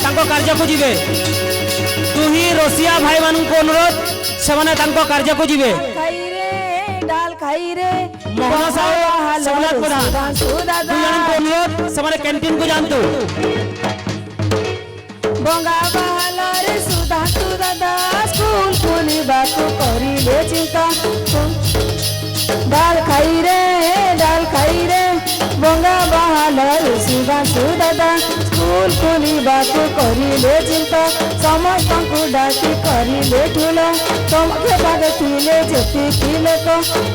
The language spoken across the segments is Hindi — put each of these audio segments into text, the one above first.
कार्य को जीवे तुही रसिया भाई मान को अनुरोध से कार्य को जीवे डाल खाई रे मोहन साहब सबनाथ प्रधान को अनुरोध से कैंटीन को जानतु बंगा बहाला रे सुधा तू दादा स्कूल खोली बातू करी ले चिंता डाल खाई रे बंगा बहाला रे सुधा तू दादा स्कूल खोली बातू करी ले चिंता समस्त को डाकी करी ले ठुल तमके बागे थिले जेती की लोक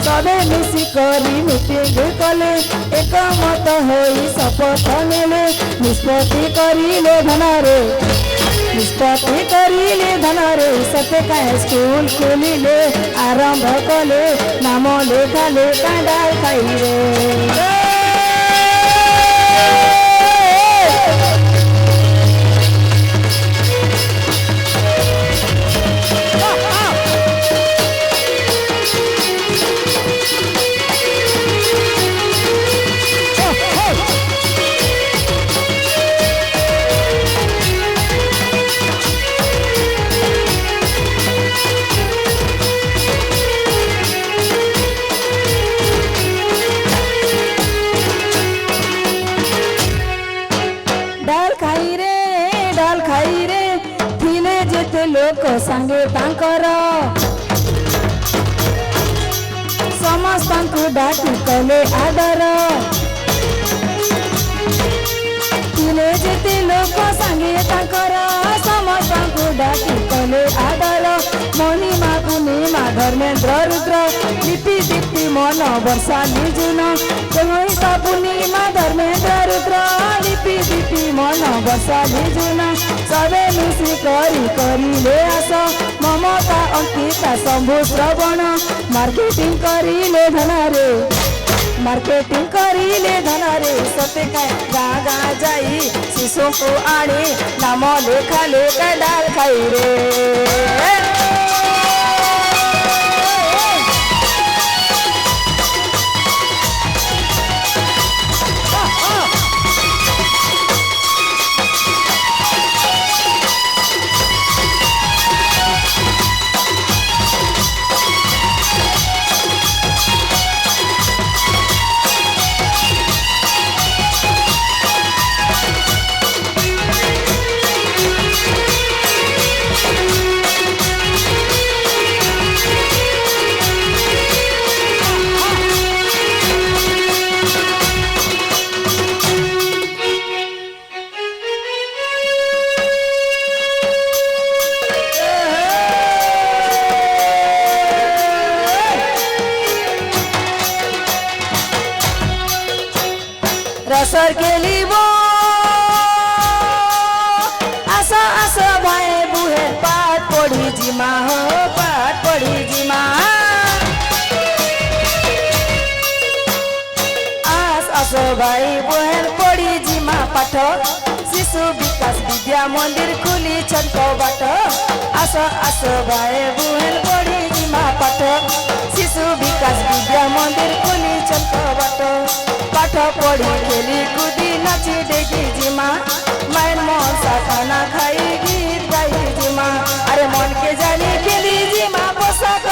सबे मिसी करी मीटिंग कले एक मत होई शपथ नेले निष्पत्ति करिले धनारे निष्पत्ति करिले धनारे सत्य का स्कूल खोलिले आरंभ कले नाम लेखाले डाल खाई रे डाल खाई रे थिले जेते लोक संगे तांकर समस्त को डाकी कले आदर थिले जेते लोक संगे तांकर समस्त को डाकी कले आदर मणिमा पूर्णिमा धर्मेन्द्र रुद्र लिपि दीप्ति मन वर्षा निजुन रोहित पूर्णिमा धर्मेन्द्र रुद्र लिपि दीप्ति मन वर्षा निजुन सबे मिसी करी ले आस ममता अंकिता शंभु श्रवण मार्केटिंग करिले धनारे सते गाँ गाँ जाई शिशु को आनी नाम लेखा डाल खाई रे रसर के लिबो आशा आशा भाई बुहे पाठ पढ़ी जिमा हो पाठ पढ़ी जिमा आस आशा भाई बुहे पढ़ी जिमा पाठ शिशु विकास विद्या मंदिर खुली छनको बाट आशा आशा भाई बुहे पढ़ी जिमा पाठ शिशु विकास विद्या मंदिर खुली छनको बाट पाठ पढ़ी खेली कूदी नाची डेगी जिमा मैन मन सा खाना खाई गीत गाई जिमा अरे मन के जानी खेली जिमा पोशाक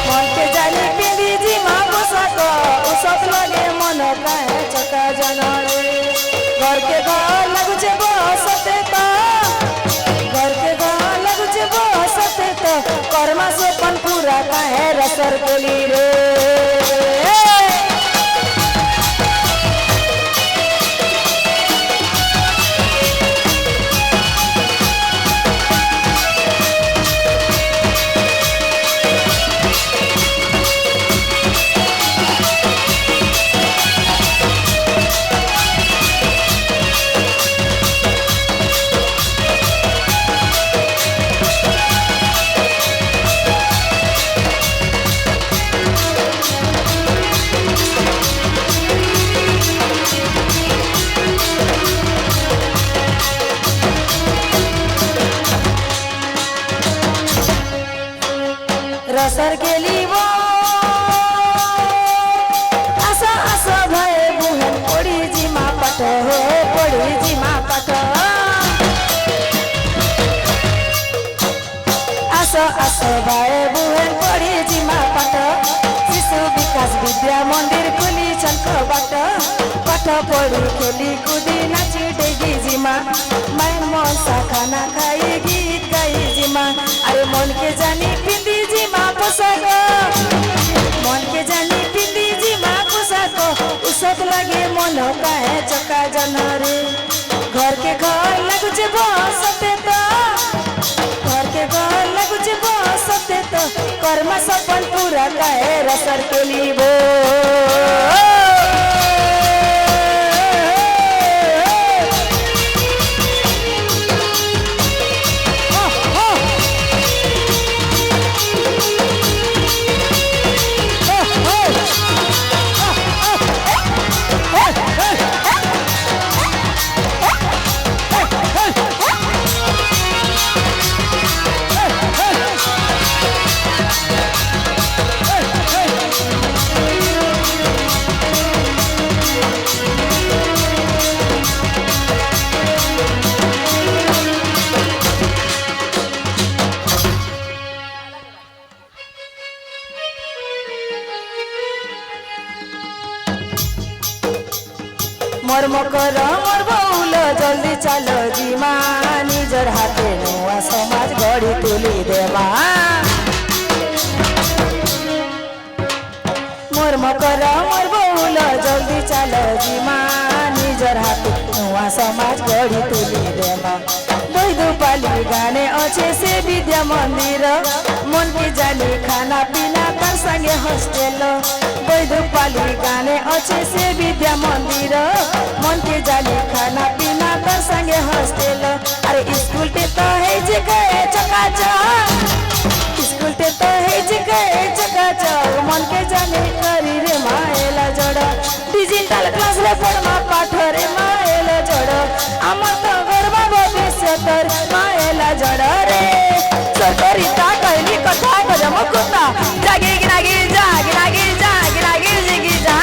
मन के जानी खेली जिमा पोशाक सब लगे मन काहे चका जनरे घर के घर लगु छे बसते त घर के घर लगु छे बसते त कर्मा सोपन पूरा काहे रसर केली रे आस भाई बुहेन पढ़ी जिमा पाठ शिशु विकास विद्या मंदिर खुली छन् बाट पाठ पढ़ी खेली कूदी नाची डेगी जिमा माइन मसा खाना खाई गीत गाई जिमा अरे मन के जानी पिंदी जिमा पोशाक मन के जानी पिंदी जिमा पोशाक उसत लगे मन काहे चका जनरे घर के घर लगुचे बसते तो घर के घर लगुचे बसते तो कर्म सपन पूरा काहे रसर के लीबो मोर मकर मोर बउल जल्दी चलो जीमा निजर हाथे नुआ समाज गढ़ी तुली देवा मोर मकर मोर बउल जल्दी चलो जीमा निजर हाथे नुआ समाज गढ़ी तुली देवा पाली गाने अच्छे से विद्या मंदिर मन के जाने खाना पीना तर संगे हॉस्टल पाली गाने अच्छे से विद्या मंदिर मन के जाने खाना पीना तर संगे हॉस्टल अरे स्कूल ते तो है जगह चकाचक स्कूल ते तो है जगह चकाचक मन के जाने करी रे माएला जड़ डिजिटल क्लास रे पढ़मा पाठ रे माएला जड़ आमर तो गरबा भविष्य तर माएला जड़ रे सरकारी ता कहली कथा गजम कुत्ता जागे गिरागी जागे गिरागी जागे गिरागी जिगी जा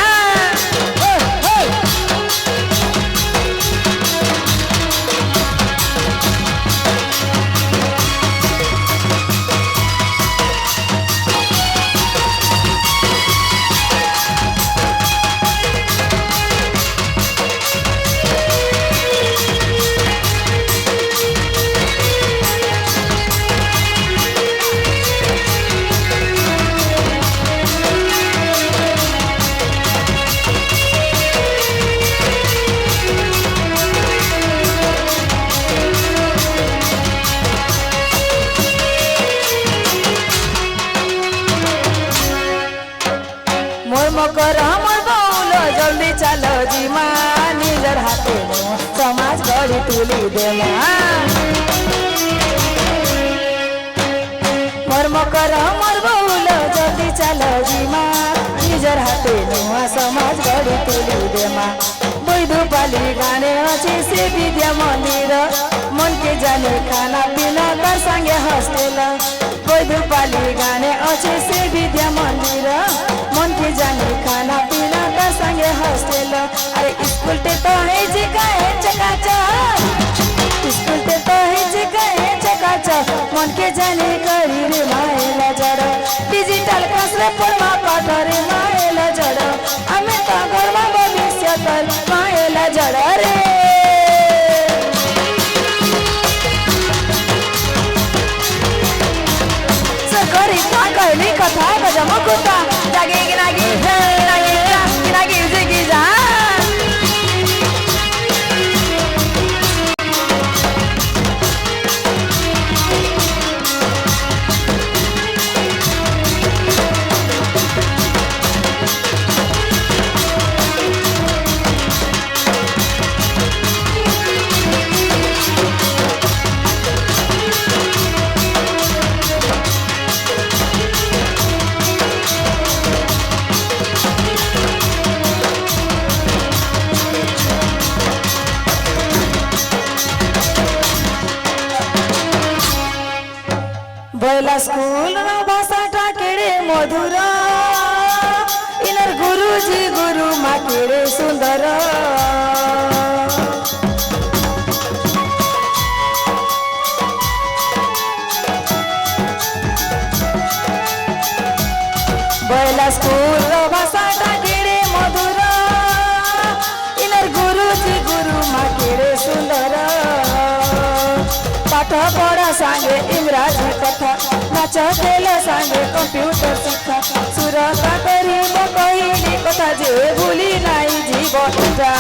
मकर हमर बउल जल्दी चलो जीमा निजर हाथे समाज गढ़ी तुली देवा मोर मकर हमर बउल जल्दी चलो जीमा निजर हाथे समाज गढ़ी तुली देवा पाली गाने अच्छे से विद्या मंदिर मन के जाने खाना पीना तर संगे हॉस्टल पाली गाने अच्छे से विद्या मंदिर मन के जाने खाना पीना तर संगे हॉस्टल अरे स्कूल ते तो है जगह चकाचक स्कूल ते तो है जगह चकाचक मन के जाने करी रे माएला जड़ डिजिटल क्लास रे पढ़मा पाठ रे माएला जड़ हमें तो गरबा भविष्य तर माएला जड़ रे सरकारी ता कहली कथा गजम कुत्ता जागे गिरागी गिरागी गिरागी जिगी जा बैला स्कूल भाषा टाकेड़े मधुर इनर गुरुजी गुरु माकेड़े सुंदर पढ़ा सांगे इंग्राजी कथा नाच खेल सांगे कंप्यूटर शिक्षा सुरता करी कहली कथा जे भूली नाई जीवनटा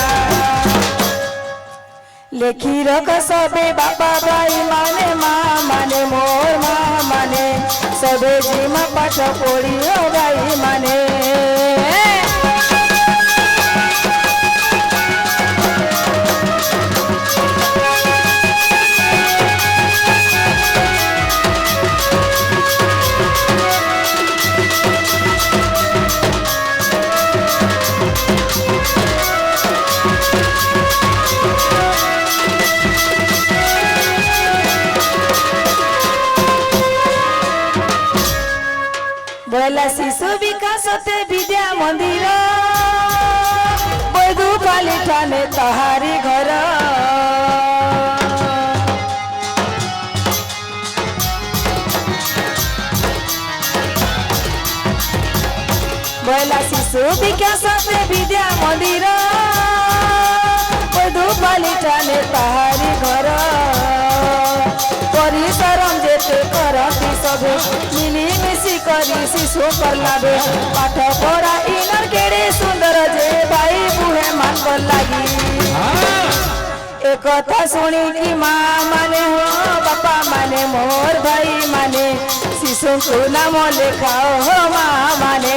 लेखी रख सबे बापा भाई माने माँ माने मोर माँ माने सबे जीमा पाठ पढ़ी हो भाई माने बोला शिशु विकास विद्या मंदिर बैदू पाली ठाने तहारी घर बोला शिशु विकास विद्या मंदिर बैदू पाली ठाने तहारी घर परिश्रम जेते करती सबे मिली मिसी करी शिशु कर लागे पाठ पढ़ा इनर केड़े सुंदर जे भाई बुहे मान कर लागी एक कथा सुनी की माँ माने हो बापा माने मोर भाई माने शिशु को नाम लिखाओ हो माँ माने